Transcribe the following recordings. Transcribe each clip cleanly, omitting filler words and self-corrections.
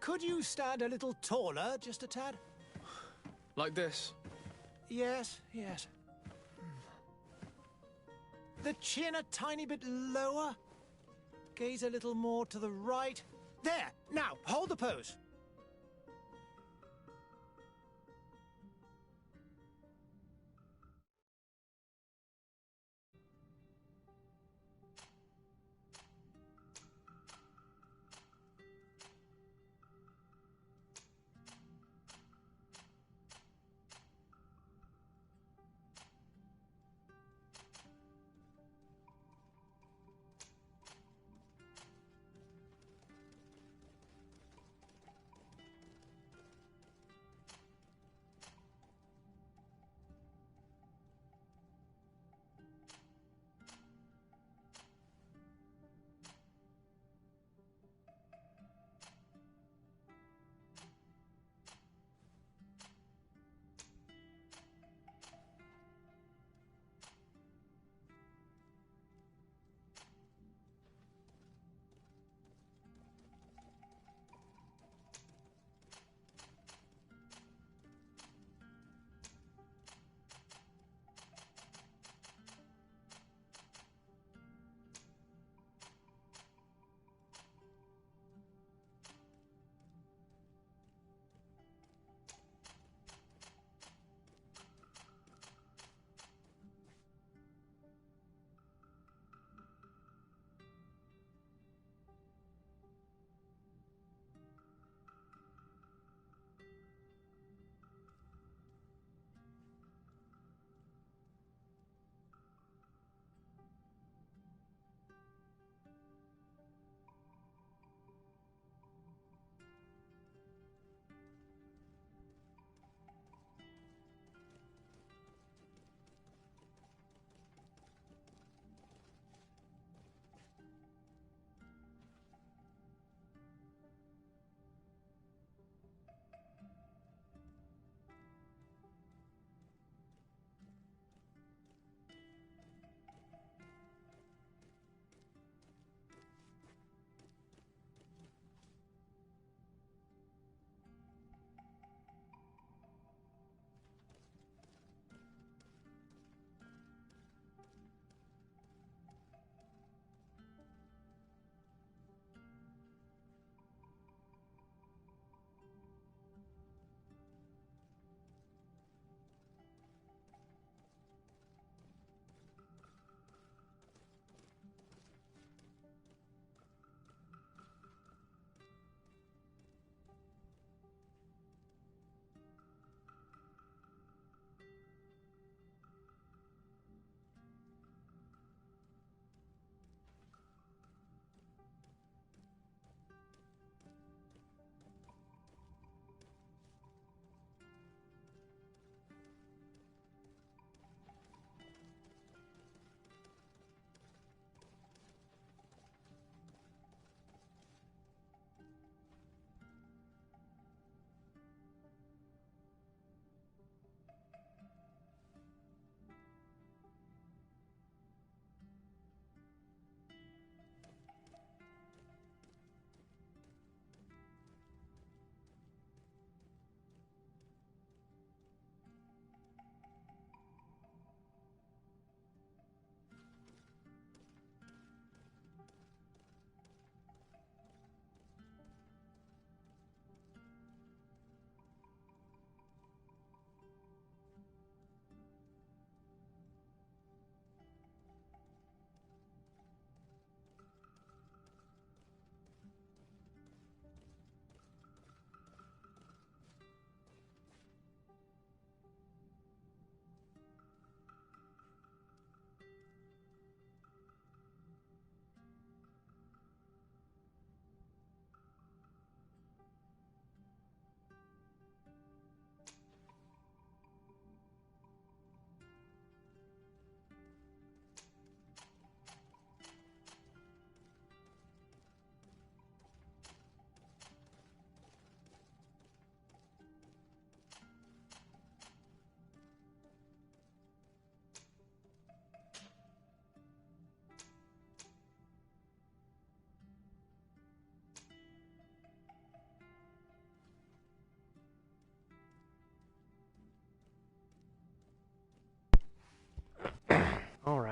Could you stand a little taller, just a tad? Like this? Yes, yes. The chin a tiny bit lower. Gaze a little more to the right. There! Now, hold the pose.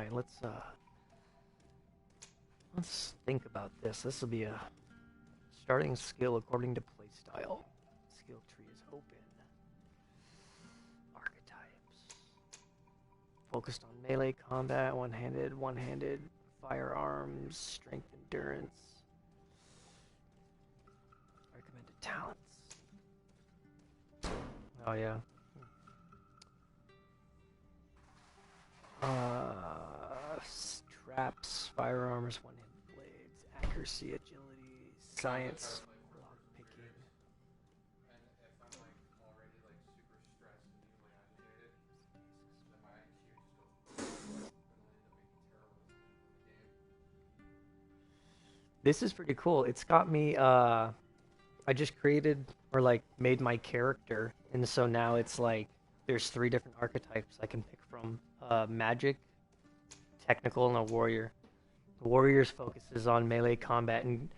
right, let's think about this. This will be a starting skill according to playstyle. Skill tree is open. Archetypes. Focused on melee combat, one-handed, firearms, strength, endurance. Recommended talents. Oh yeah. Traps, firearms, one-handed blades, accuracy, agility, science, lock picking. This is pretty cool. It's got me, I just created, or like, made my character, and so now it's like, there's 3 different archetypes I can pick from. Magic, technical, and a warrior. The warrior's focuses on melee combat, and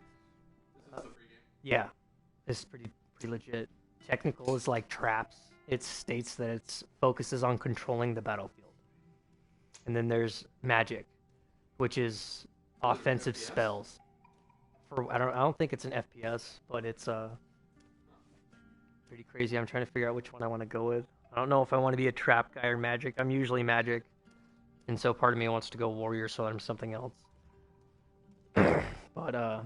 yeah, it's pretty legit. Technical is like traps. It states that it focuses on controlling the battlefield. And then there's magic, which is offensive spells. I don't think it's an FPS, but it's pretty crazy. I'm trying to figure out which one I want to go with. I don't know if I want to be a trap guy or magic. I'm usually magic, and so part of me wants to go warrior, so I'm something else. But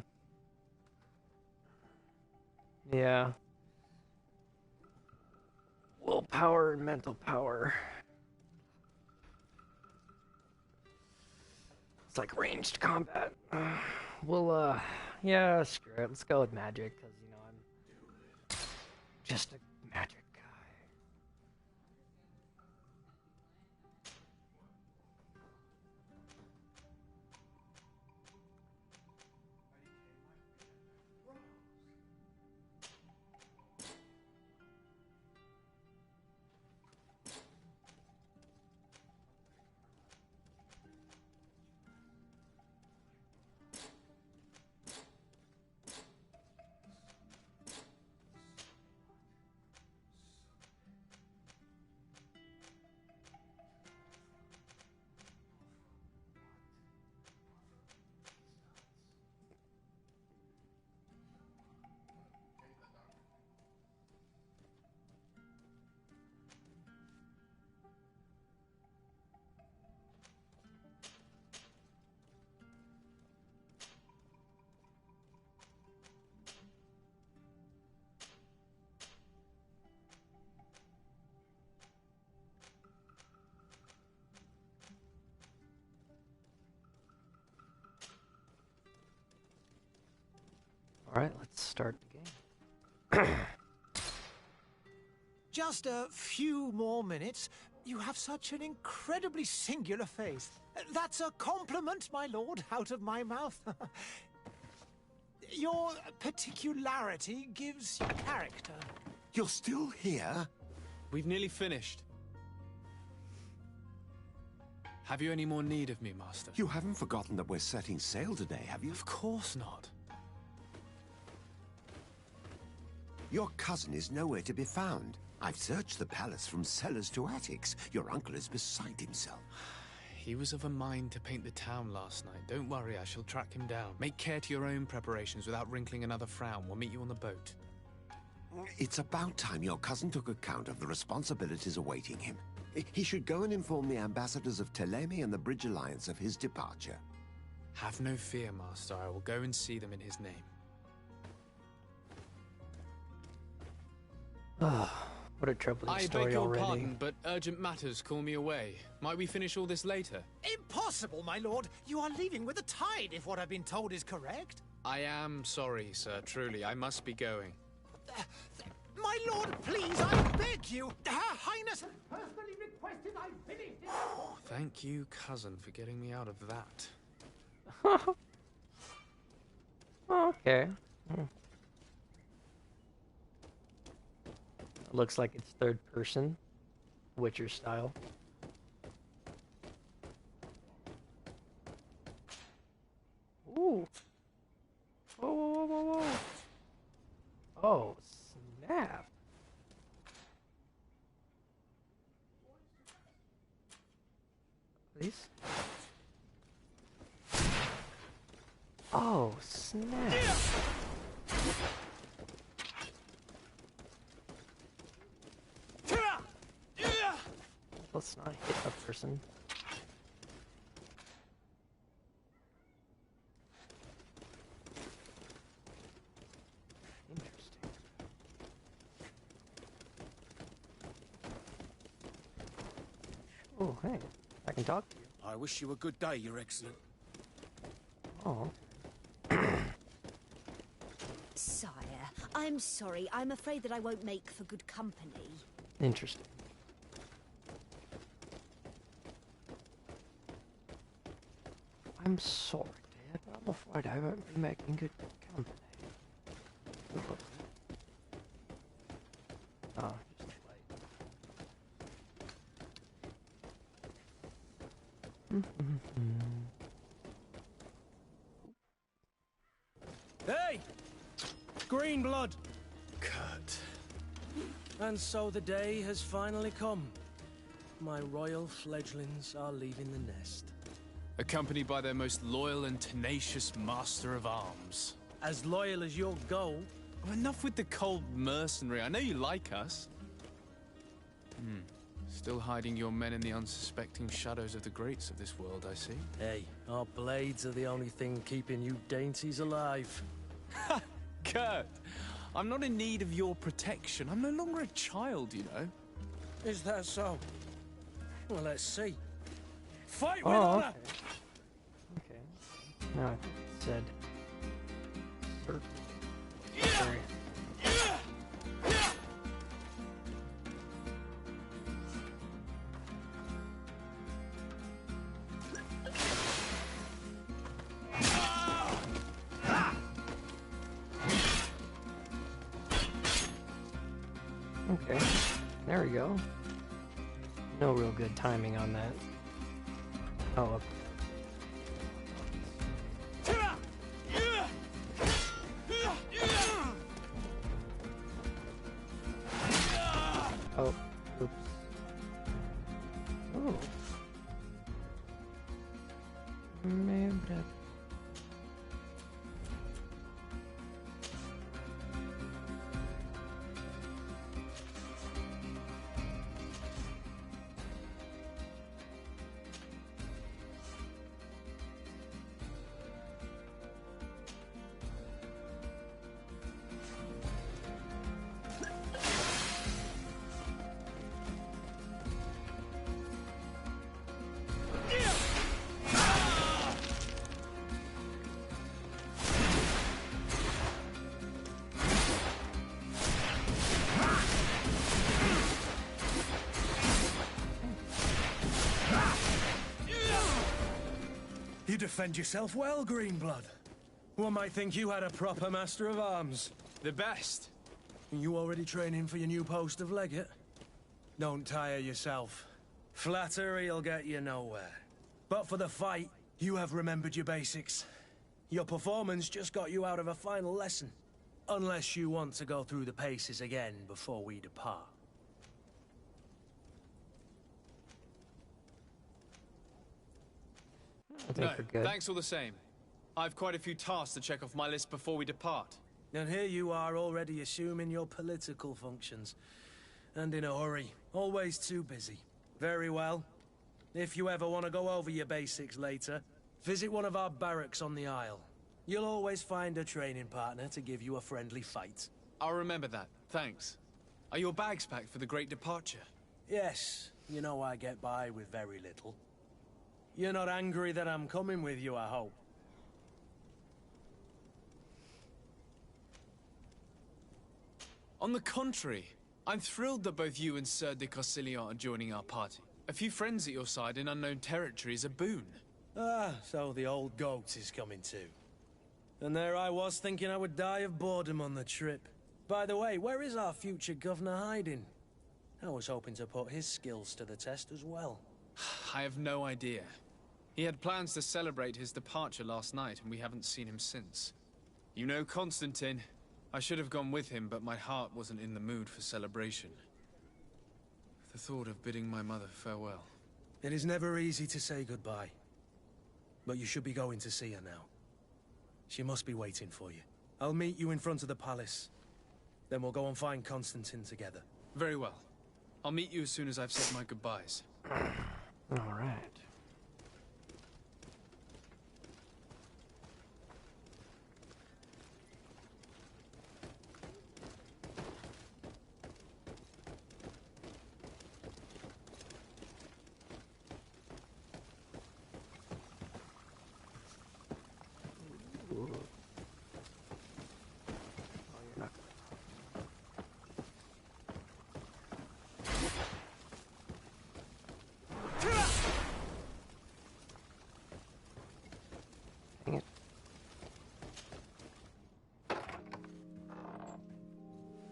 yeah, willpower and mental power. It's like ranged combat. Yeah, screw it. Let's go with magic, because, you know, I'm just a magic guy. Alright, let's start the game. Just a few more minutes. You have such an incredibly singular face. That's a compliment, my lord, out of my mouth. Your particularity gives you character. You're still here? We've nearly finished. Have you any more need of me, Master? You haven't forgotten that we're setting sail today, have you? Of course not. Your cousin is nowhere to be found. I've searched the palace from cellars to attics. Your uncle is beside himself. He was of a mind to paint the town last night. Don't worry, I shall track him down. Make care to your own preparations without wrinkling another frown. We'll meet you on the boat. It's about time your cousin took account of the responsibilities awaiting him. He should go and inform the ambassadors of Telemi and the Bridge Alliance of his departure. Have no fear, Master. I will go and see them in his name. What a troubling story I beg your already. pardon, but urgent matters call me away. Might we finish all this later? Impossible, my lord. You are leaving with the tide, if what I've been told is correct. I am sorry, sir. Truly, I must be going. My lord, please, I beg you. Her Highness personally requested I finish it. Thank you, cousin, for getting me out of that. Okay. Looks like it's third person, Witcher style. Ooh. Whoa, whoa, whoa, whoa, whoa. Oh, snap. These? Oh, snap. Let's not hit a person. Interesting. Oh, hey. I can talk to you. I wish you a good day, Your Excellent. Oh. Sire, I'm sorry. I'm afraid that I won't make for good company. Interesting. I'm sorry, Dad. I'm afraid I won't be making good company. Oh, just Hey! Green blood! Kurt. And so the day has finally come. My royal fledglings are leaving the nest. Accompanied by their most loyal and tenacious master of arms. As loyal as you'll go. Oh, enough with the cold mercenary. I know you like us. Still hiding your men in the unsuspecting shadows of the greats of this world, I see. Hey, our blades are the only thing keeping you dainties alive. Ha! Kurt! I'm not in need of your protection. I'm no longer a child, you know. Is that so? Well, let's see. Fight with Oh, honor! okay. No, I think it said... Sorry. Okay, there we go. No real good timing on that. Oh, okay. Oh, oops. Oh. Maybe that... You defend yourself well, Greenblood. One might think you had a proper master of arms. The best. You already training for your new post of legate? Don't tire yourself. Flattery'll get you nowhere. But for the fight, you have remembered your basics. Your performance just got you out of a final lesson. Unless you want to go through the paces again before we depart. I think we're good. Thanks all the same. I've quite a few tasks to check off my list before we depart. And here you are already assuming your political functions. And in a hurry. Always too busy. Very well. If you ever want to go over your basics later, visit one of our barracks on the Isle. You'll always find a training partner to give you a friendly fight. I'll remember that. Thanks. Are your bags packed for the great departure? Yes, you know I get by with very little. You're not angry that I'm coming with you, I hope. On the contrary, I'm thrilled that both you and Sir de Corsilion are joining our party. A few friends at your side in unknown territory is a boon. Ah, so the old goat is coming too. And there I was thinking I would die of boredom on the trip. By the way, where is our future governor hiding? I was hoping to put his skills to the test as well. I have no idea. He had plans to celebrate his departure last night, and we haven't seen him since. You know Constantine. I should have gone with him, but my heart wasn't in the mood for celebration. The thought of bidding my mother farewell. It is never easy to say goodbye. But you should be going to see her now. She must be waiting for you. I'll meet you in front of the palace. Then we'll go and find Constantine together. Very well. I'll meet you as soon as I've said my goodbyes. All right.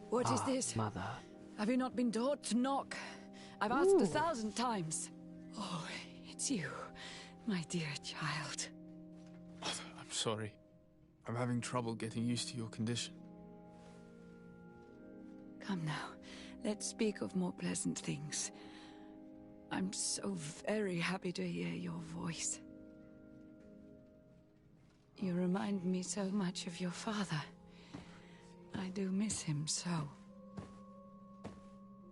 What is this? Mother. Have you not been taught to knock? I've asked 1,000 times. Oh, it's you, my dear child. Mother, I'm sorry. I'm having trouble getting used to your condition. Come now, let's speak of more pleasant things. I'm so very happy to hear your voice. You remind me so much of your father. I do miss him so.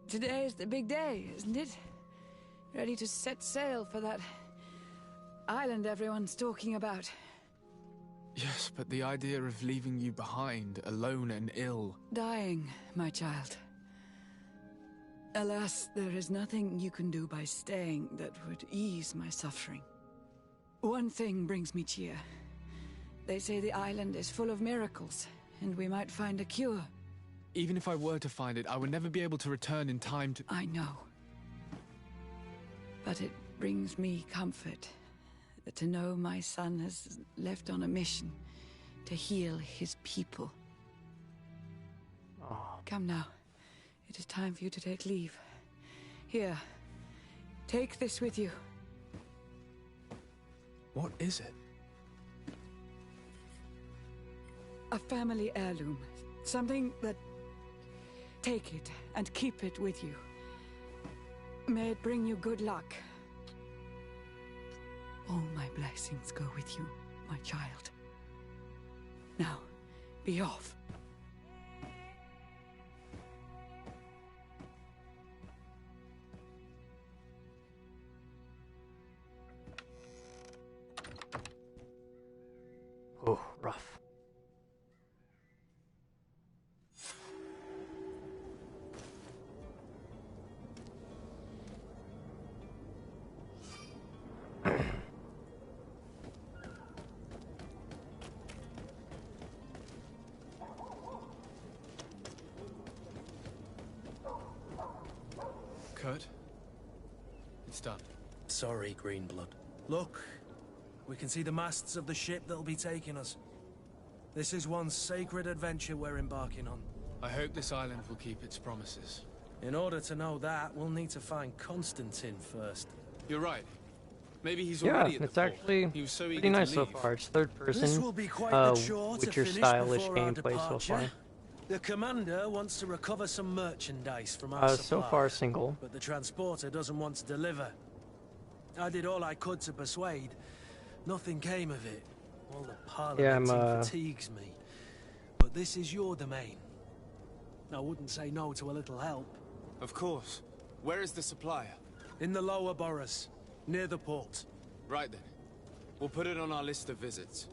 Today is the big day, isn't it? Ready to set sail for that island everyone's talking about. Yes, but the idea of leaving you behind, alone and ill... Dying, my child. Alas, there is nothing you can do by staying that would ease my suffering. One thing brings me cheer. They say the island is full of miracles, and we might find a cure. Even if I were to find it, I would never be able to return in time to... I know. But it brings me comfort to know my son has left on a mission to heal his people. Oh. Come now. It is time for you to take leave. Here. Take this with you. What is it? A family heirloom. Something that... Take it and keep it with you. May it bring you good luck. All my blessings go with you, my child. Now, be off. Oh, rough. Kurt? It's done. Sorry, Greenblood. Look, we can see the masts of the ship that'll be taking us. This is one sacred adventure we're embarking on. I hope this island will keep its promises. In order to know that, we'll need to find Constantine first. You're right. Maybe he's Yeah, already at the it's port. actually He was so pretty eager nice to so leave. far. It's third This person, will be quite the chore to Witcher finish stylish before our gameplay so departure. far. The commander wants to recover some merchandise from our So supply, far single. but the transporter doesn't want to deliver. I did all I could to persuade. Nothing came of it. All the parliamenting fatigues me. But this is your domain. I wouldn't say no to a little help. Of course. Where is the supplier? In the lower boroughs, near the port. Right then. We'll put it on our list of visits.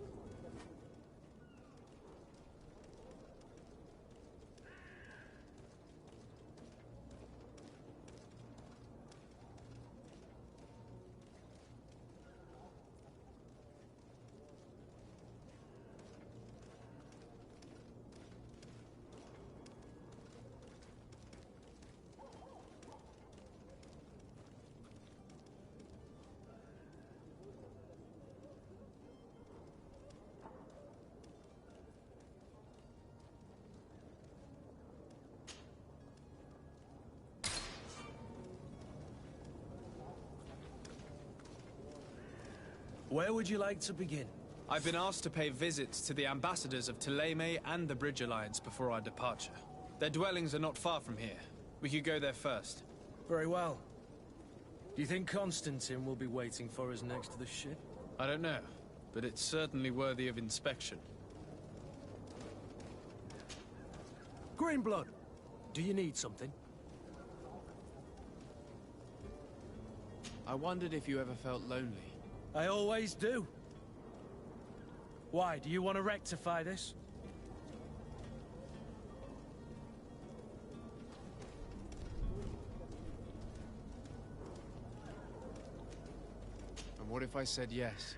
Where would you like to begin? I've been asked to pay visits to the ambassadors of Thélème and the Bridge Alliance before our departure. Their dwellings are not far from here. We could go there first. Very well. Do you think Constantine will be waiting for us next to the ship? I don't know, but it's certainly worthy of inspection. Greenblood, do you need something? I wondered if you ever felt lonely. I always do. Why, do you want to rectify this? And what if I said yes?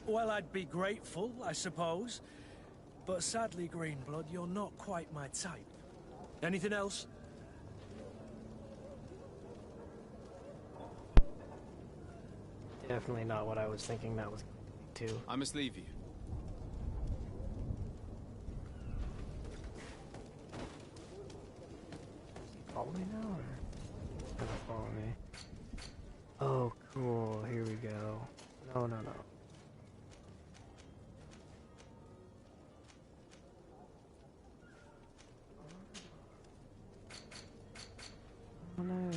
Well, I'd be grateful, I suppose. But sadly, Greenblood, you're not quite my type. Anything else? Definitely not what I was thinking that was going to be, too. I must leave you. Follow me now, or gonna follow me? Oh, cool. Here we go. No, no, no. Oh no.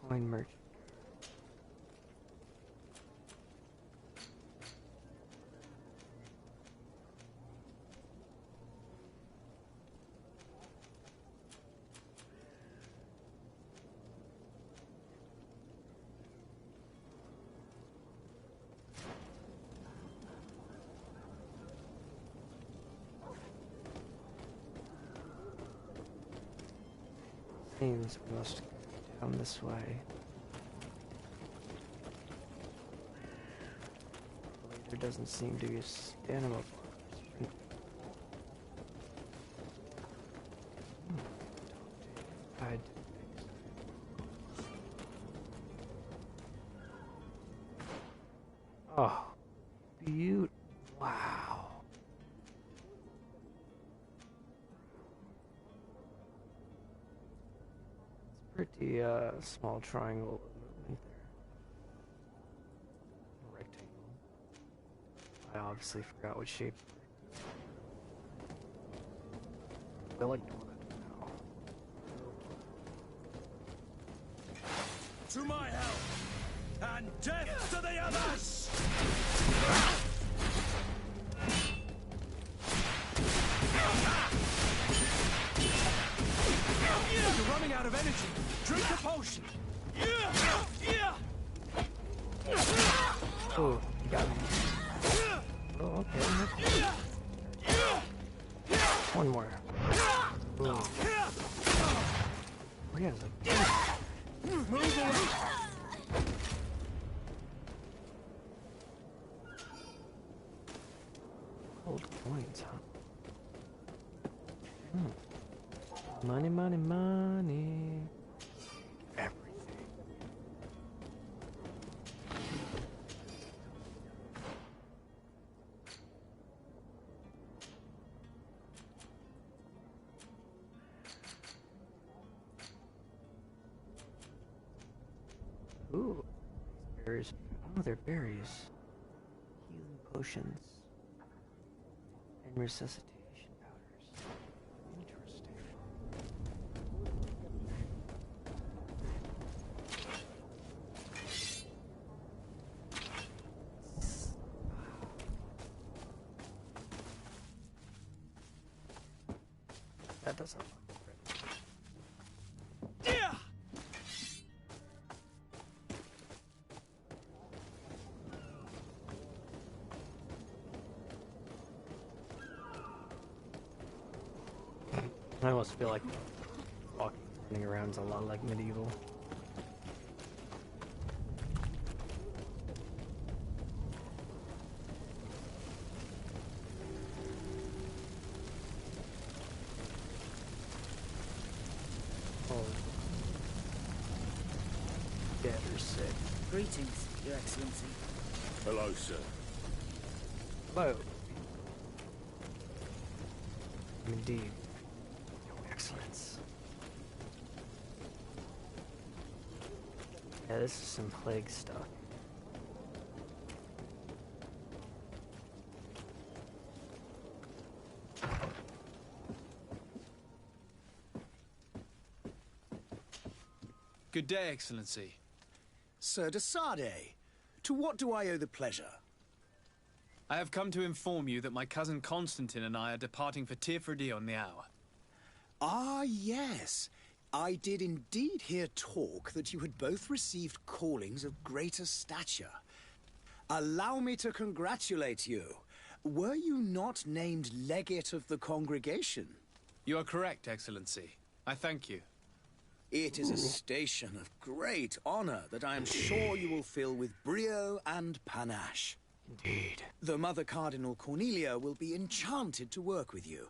Coin merchant. Seems we must go down this way. The leader doesn't seem to be standing up. Oh, beautiful. Wow. Pretty small triangle movement there. Rectangle. I obviously forgot what shape. They'll ignore that now. To my help! And death to the others! You're running out of energy. Drink a potion. Oh, you got me. Oh, okay. One more. Ooh. Oh, yeah, Move away. gold coins, huh? Money, money, money. Everything. Ooh, these berries. Oh, they're berries. Healing potions. And resuscitation powders. Interesting. That doesn't look good. I almost feel like walking, running around is a lot like medieval. Oh. Gather's sick. Greetings, Your Excellency. Hello, sir. Hello. Indeed. Your Excellence. Yeah, this is some plague stuff. Good day, Excellency. Sir de Sade, to what do I owe the pleasure? I have come to inform you that my cousin Constantine and I are departing for Tirfredi on the hour. Ah, yes. I did indeed hear talk that you had both received callings of greater stature. Allow me to congratulate you. Were you not named legate of the congregation? You are correct, Excellency. I thank you. It is a station of great honor that I am sure you will fill with brio and panache. Indeed. The Mother Cardinal Cornelia will be enchanted to work with you,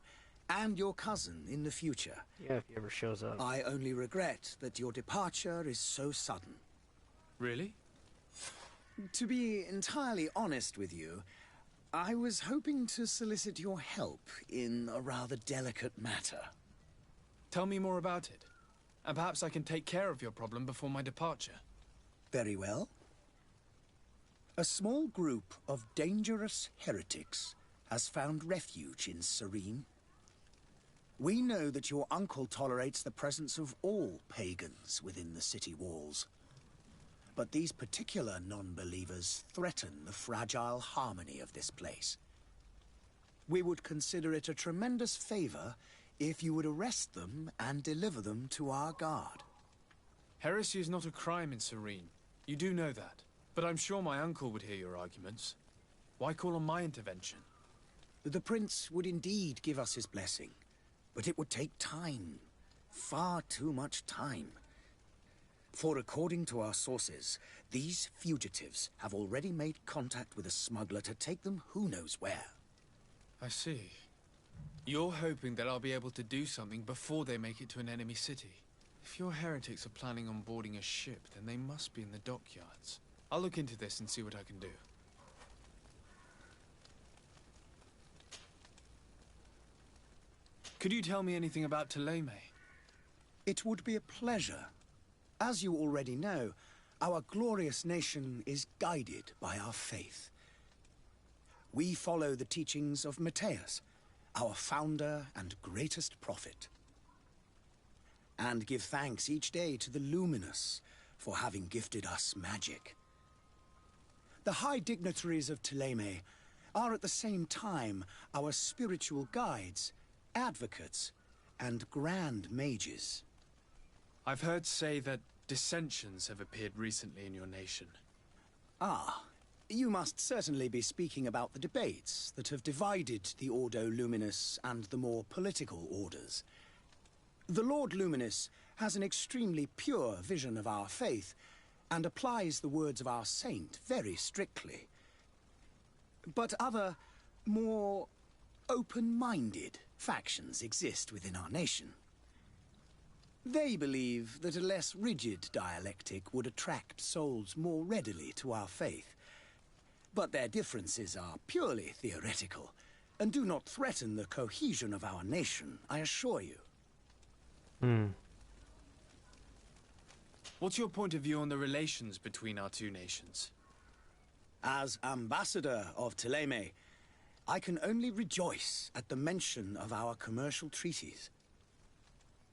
and your cousin in the future. Yeah, if he ever shows up. I only regret that your departure is so sudden. Really? To be entirely honest with you, I was hoping to solicit your help in a rather delicate matter. Tell me more about it. And perhaps I can take care of your problem before my departure. Very well. A small group of dangerous heretics has found refuge in Serene. We know that your uncle tolerates the presence of all pagans within the city walls. But these particular non-believers threaten the fragile harmony of this place. We would consider it a tremendous favor if you would arrest them and deliver them to our guard. Heresy is not a crime in Serene. You do know that. But I'm sure my uncle would hear your arguments. Why call on my intervention? The prince would indeed give us his blessing, but it would take time. Far too much time. For according to our sources, these fugitives have already made contact with a smuggler to take them who knows where. I see. You're hoping that I'll be able to do something before they make it to an enemy city. If your heretics are planning on boarding a ship, then they must be in the dockyards. I'll look into this and see what I can do. Could you tell me anything about Thélème? It would be a pleasure. As you already know, our glorious nation is guided by our faith. We follow the teachings of Matthias, our founder and greatest prophet, and give thanks each day to the Luminous for having gifted us magic. The high dignitaries of Thélème are at the same time our spiritual guides, advocates, and grand mages. I've heard say that dissensions have appeared recently in your nation. Ah, you must certainly be speaking about the debates that have divided the Ordo Luminous and the more political orders. The Lord Luminous has an extremely pure vision of our faith and applies the words of our saint very strictly. But other, more open-minded factions exist within our nation. They believe that a less rigid dialectic would attract souls more readily to our faith. But their differences are purely theoretical, and do not threaten the cohesion of our nation, I assure you. What's your point of view on the relations between our two nations? As ambassador of Thélème, I can only rejoice at the mention of our commercial treaties.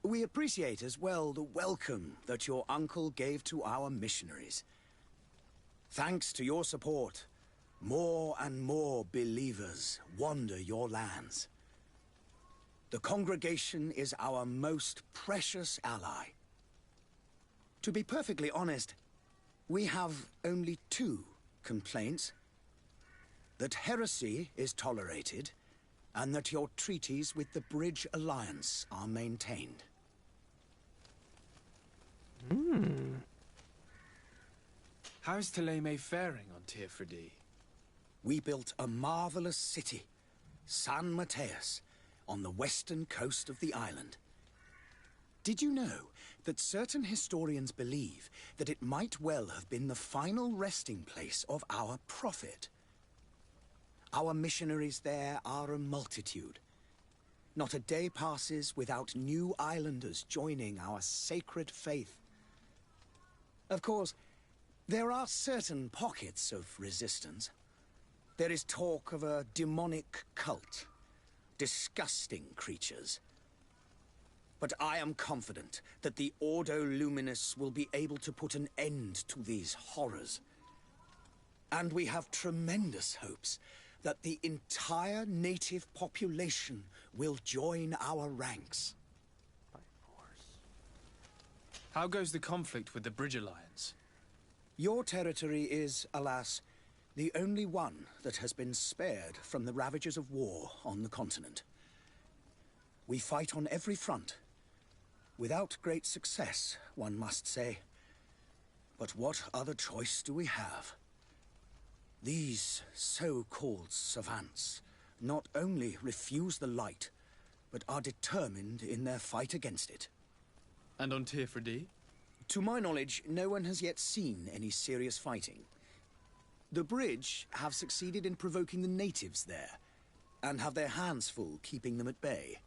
We appreciate as well the welcome that your uncle gave to our missionaries. Thanks to your support, more and more believers wander your lands. The congregation is our most precious ally. To be perfectly honest, we have only two complaints: that heresy is tolerated, and that your treaties with the Bridge Alliance are maintained. How is Thélème faring on Tirfredi? We built a marvelous city, San Matthias, on the western coast of the island. Did you know that certain historians believe that it might well have been the final resting place of our prophet? Our missionaries there are a multitude. Not a day passes without new islanders joining our sacred faith. Of course, there are certain pockets of resistance. There is talk of a demonic cult, disgusting creatures. But I am confident that the Ordo Luminous will be able to put an end to these horrors. And we have tremendous hopes that the entire native population will join our ranks. By force. How goes the conflict with the Bridge Alliance? Your territory is, alas, the only one that has been spared from the ravages of war on the continent. We fight on every front. Without great success, one must say. But what other choice do we have? These so-called savants not only refuse the light, but are determined in their fight against it. And on Tirfredi? To my knowledge, no one has yet seen any serious fighting. The Bridge have succeeded in provoking the natives there, and have their hands full keeping them at bay.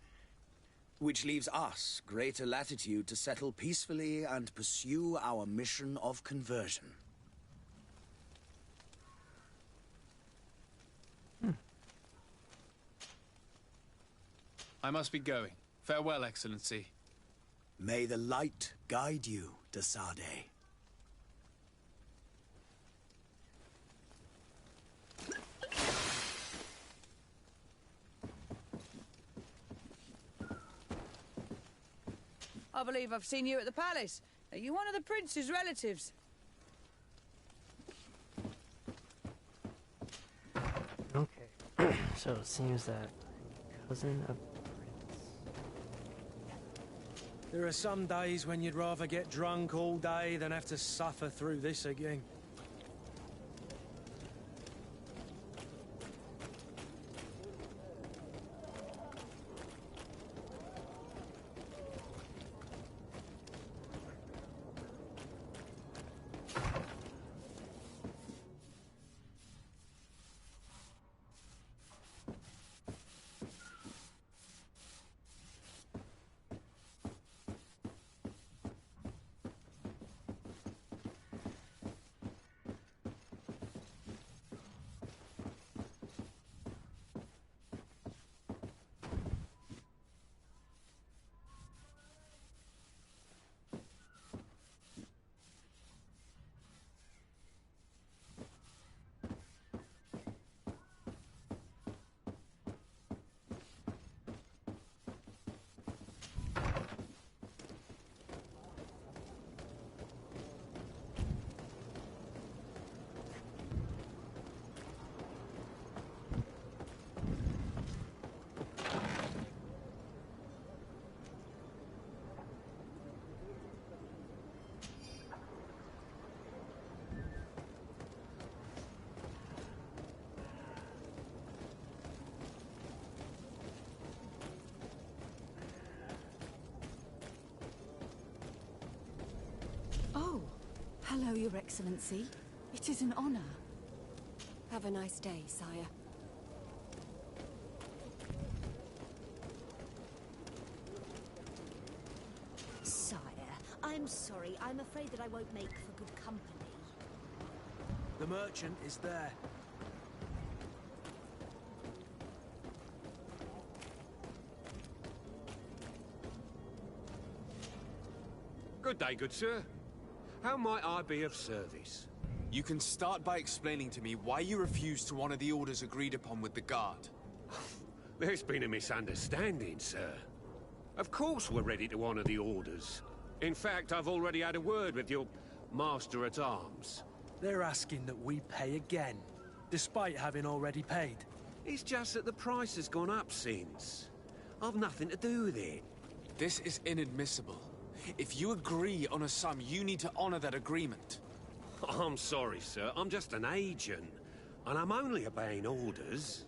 Which leaves us greater latitude to settle peacefully and pursue our mission of conversion. I must be going. Farewell, Excellency. May the light guide you, de Sade. I believe I've seen you at the palace. Are you one of the prince's relatives? Okay. So it seems that I'm cousin of the prince. There are some days when you'd rather get drunk all day than have to suffer through this again. Oh, hello, Your Excellency. It is an honor. Have a nice day, sire. Sire, I'm sorry. I'm afraid that I won't make for good company. The merchant is there. Good day, good sir. How might I be of service? You can start by explaining to me why you refused to honor the orders agreed upon with the guard. There's been a misunderstanding, sir. Of course we're ready to honor the orders. In fact, I've already had a word with your master-at-arms. They're asking that we pay again, despite having already paid. It's just that the price has gone up since. I've nothing to do with it. This is inadmissible. If you agree on a sum, you need to honor that agreement. I'm sorry, sir. I'm just an agent. And I'm only obeying orders.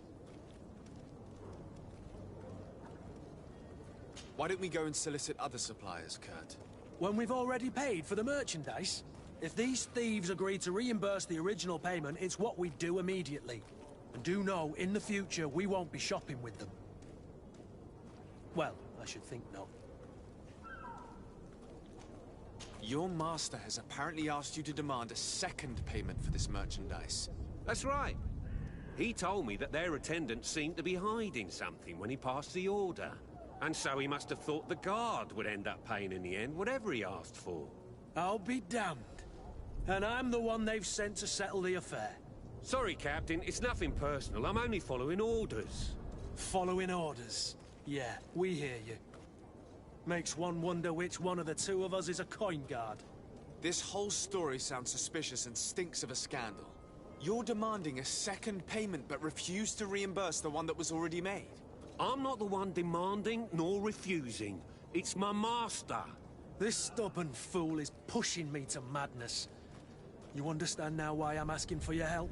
Why don't we go and solicit other suppliers, Kurt? When we've already paid for the merchandise? If these thieves agree to reimburse the original payment, it's what we do immediately. And do know, in the future, we won't be shopping with them. Well, I should think not. Your master has apparently asked you to demand a second payment for this merchandise. That's right. He told me that their attendant seemed to be hiding something when he passed the order. And so he must have thought the guard would end up paying in the end, whatever he asked for. I'll be damned. And I'm the one they've sent to settle the affair. Sorry, Captain, it's nothing personal. I'm only following orders. Following orders? Yeah, we hear you. Makes one wonder which one of the two of us is a coin guard. This whole story sounds suspicious and stinks of a scandal. You're demanding a second payment but refuse to reimburse the one that was already made. I'm not the one demanding nor refusing. It's my master. This stubborn fool is pushing me to madness. You understand now why I'm asking for your help?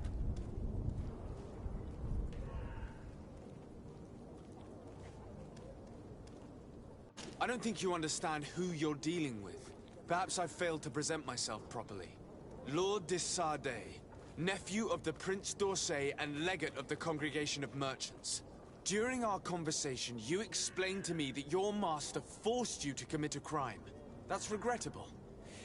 I don't think you understand who you're dealing with. Perhaps I failed to present myself properly. Lord de Sardet, nephew of the Prince d'Orsay and legate of the Congregation of Merchants. During our conversation, you explained to me that your master forced you to commit a crime. That's regrettable,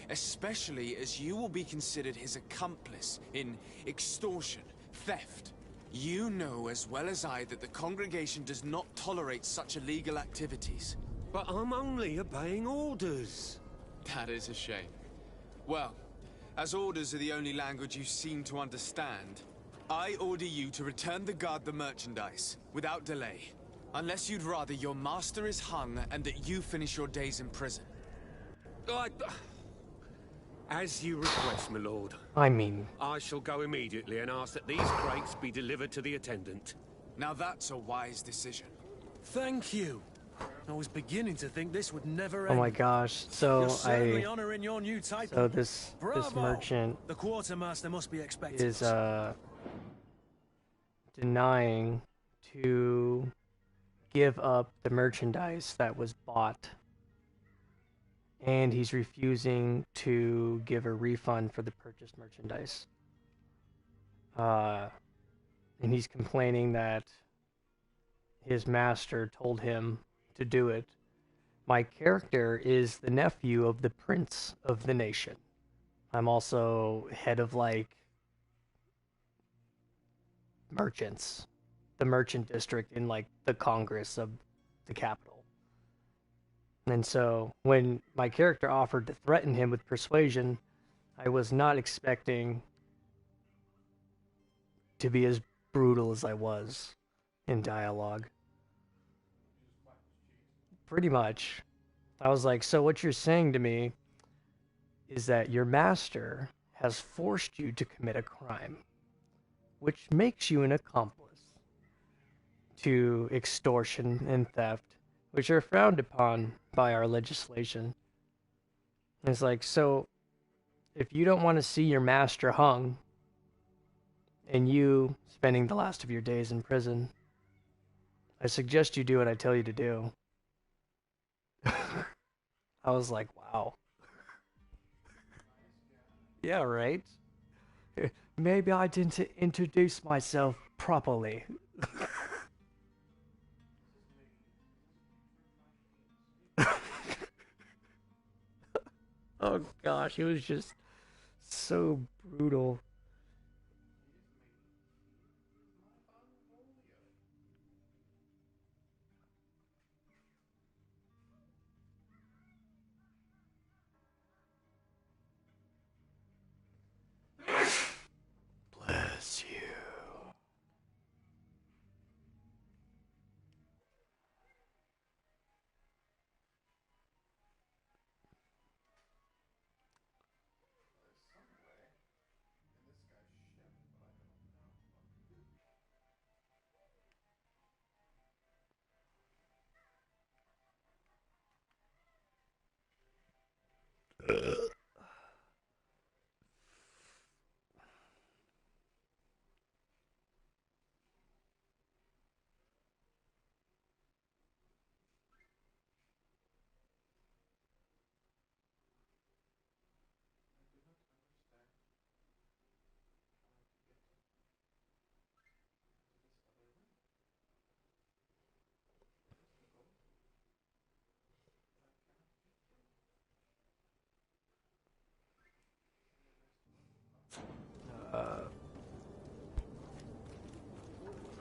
especially as you will be considered his accomplice in extortion, theft. You know as well as I that the Congregation does not tolerate such illegal activities. But I'm only obeying orders. That is a shame. Well, as orders are the only language you seem to understand, I order you to return the guard the merchandise, without delay. Unless you'd rather your master is hung and that you finish your days in prison. As you request, my lord. I mean... I shall go immediately and ask that these crates be delivered to the attendant. Now that's a wise decision. Thank you. I was beginning to think this would never end. Oh my gosh, so You're certainly honoring your new title. So this merchant... The quartermaster must be expecting is, denying to give up the merchandise that was bought. And he's refusing to give a refund for the purchased merchandise. And he's complaining that his master told him to do it. My character is the nephew of the prince of the nation. I'm also head of, like, merchants. The merchant district in, like, the Congress of the capital. And so, when my character offered to threaten him with persuasion, I was not expecting to be as brutal as I was in dialogue. Pretty much. I was like, so what you're saying to me is that your master has forced you to commit a crime, which makes you an accomplice to extortion and theft, which are frowned upon by our legislation. And it's like, so if you don't want to see your master hung and you spending the last of your days in prison, I suggest you do what I tell you to do. I was like, wow. Yeah, right? Maybe I didn't introduce myself properly. Oh gosh, it was just so brutal. Bless you.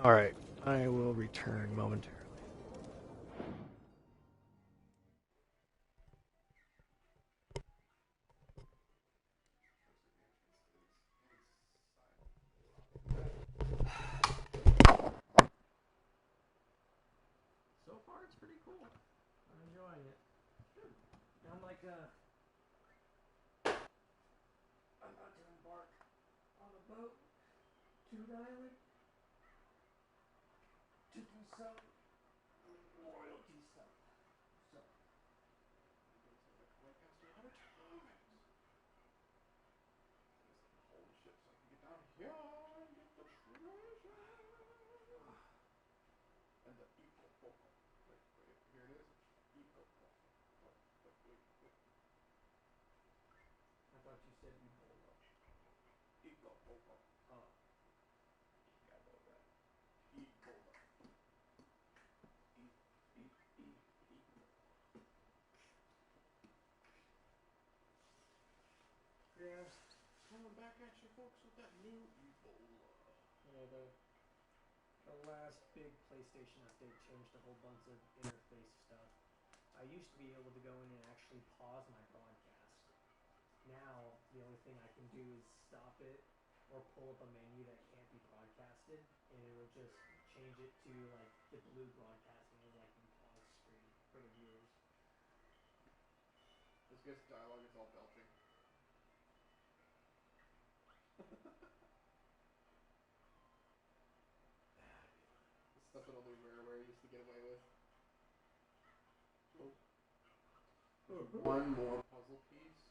Alright, I will return momentarily. enjoying it. I'm like, I'm about to embark on a boat to an island to do some royalty stuff. So. Hold the ship so I can get down here and get the treasure. And the eco poco. Wait, here it is. Eco poco. Wait. I thought you said Ebola. Eco poco. Oh. Yeah, I know that. Ebola. Yeah. Coming back at you folks with that new Ebola. Yeah, the last big PlayStation update changed a whole bunch of interface stuff. I used to be able to go in and actually pause my broadcast. Now, the only thing I can do is stop it or pull up a menu that can't be broadcasted, and it will just change it to like the blue broadcasting as like the pause screen for the viewers. This guy's dialogue is all belching. The stuff that only Rareware used to get away with. Oh. One more puzzle piece.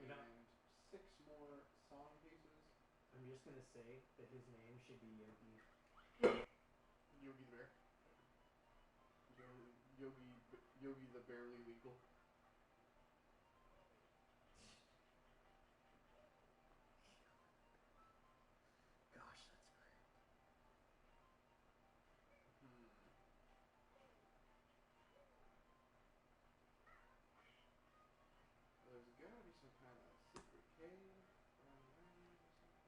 And 6 more song pieces. I'm just gonna say that his name should be Yogi. Yogi the Bear. Yogi the Barely Legal. Gosh, that's great. There's gotta be some kind of secret cave around the island or something.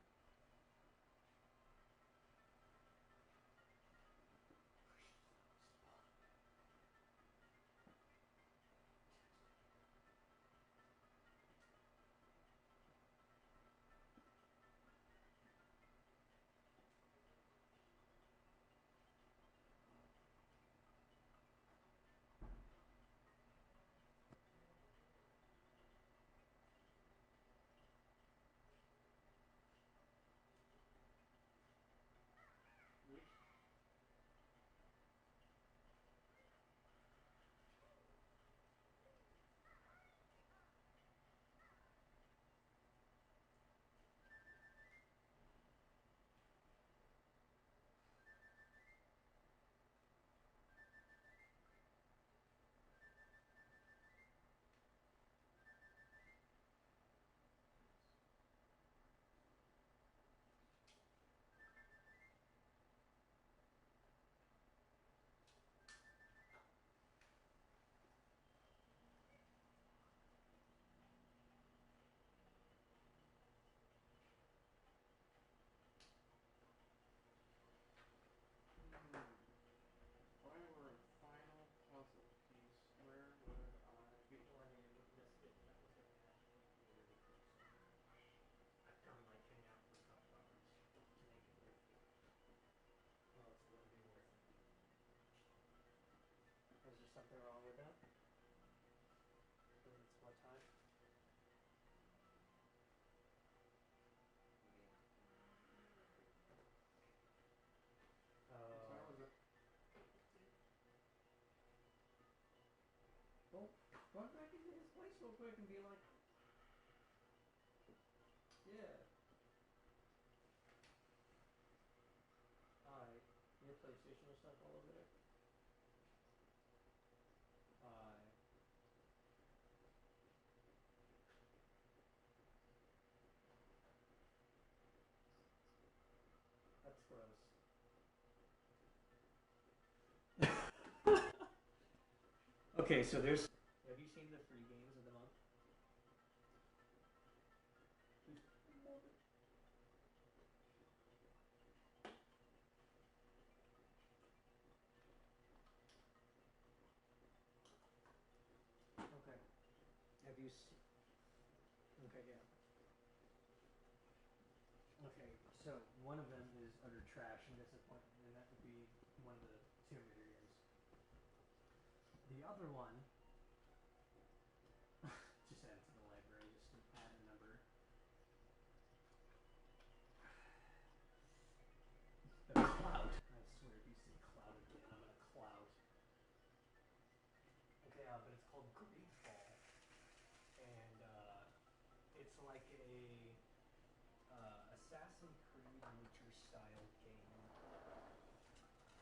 If I were a final puzzle piece, where would I be? Well, I mean, it would miss it. That was gonna happen. Really quick, so I've come like hang out for a couple hours to make it worth it. Or else it wouldn't be worth it. Is there something wrong with that? Because it's what time? What time was it? Well, run back into his place real quick and be like, yeah. Alright, your PlayStation or stuff all over there? Alright. That's gross. Okay, so there's... Have you seen the free games of the month? Okay. Have you seen... Okay, yeah. Okay, so one of them is utter trash and disappointment, and that would be one of the Tomb Raider games. The other one, just add it to the library, just to add a number. The clout. I swear if you say clout again, I'm gonna clout. Okay, but it's called Greedfall. And, it's like a, Assassin's Creed Witcher style game.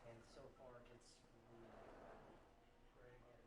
And so far, it's really good. Greg has,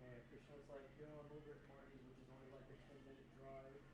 And Krishna's like, yo, I'm over at Marty's, which is only like a 10-minute drive.